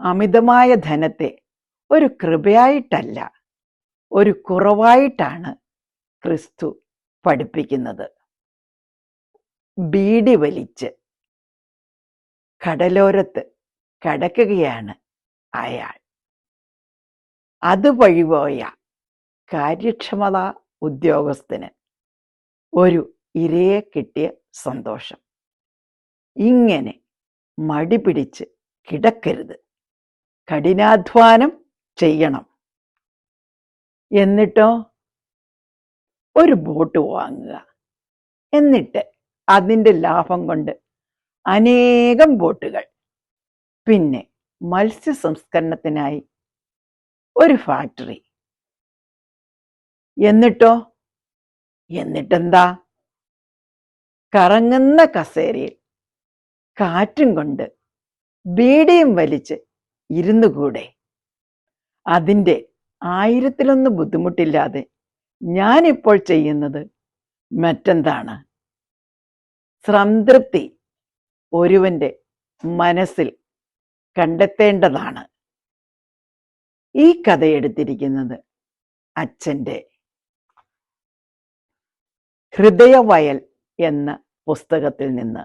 അമിതമായ ധനത്തെ ഒരു കൃപയായിട്ടല്ല, ഒരു കുറവായിട്ടാണ് ക്രിസ്തു പഠിപ്പിക്കുന്നത്. ബീഡി വലിച്ച് കടലോരത്ത് കടക്കുകയാണ് അയാൾ. അതുവഴി പോയ കാര്യക്ഷമതാ ഉദ്യോഗസ്ഥന് ഒരു ഇരയെ കിട്ടിയ സന്തോഷം. ഇങ്ങനെ മടി പിടിച്ച് കിടക്കരുത്, കഠിനാധ്വാനം ചെയ്യണം. എന്നിട്ടോ ഒരു ബോട്ട് വാങ്ങുക, എന്നിട്ട് അതിൻ്റെ ലാഭം കൊണ്ട് അനേകം ബോട്ടുകൾ, പിന്നെ മത്സ്യ സംസ്കരണത്തിനായി ഒരു ഫാക്ടറി. എന്നിട്ടെന്താ? കറങ്ങുന്ന കസേരയിൽ കാറ്റും കൊണ്ട് ബീഡിയും വലിച്ച് ഇരുന്നുകൂടെ? അതിൻ്റെ 1000-ലൊന്ന് ബുദ്ധിമുട്ടില്ലാതെ ഞാനിപ്പോൾ ചെയ്യുന്നത് മറ്റെന്താണ്? സംതൃപ്തി ഒരുവന്റെ മനസ്സിൽ കണ്ടെത്തേണ്ടതാണ്. ഈ കഥയെടുത്തിരിക്കുന്നത് അച്ഛൻ്റെ ഹൃദയവയൽ എന്ന പുസ്തകത്തിൽ നിന്ന്.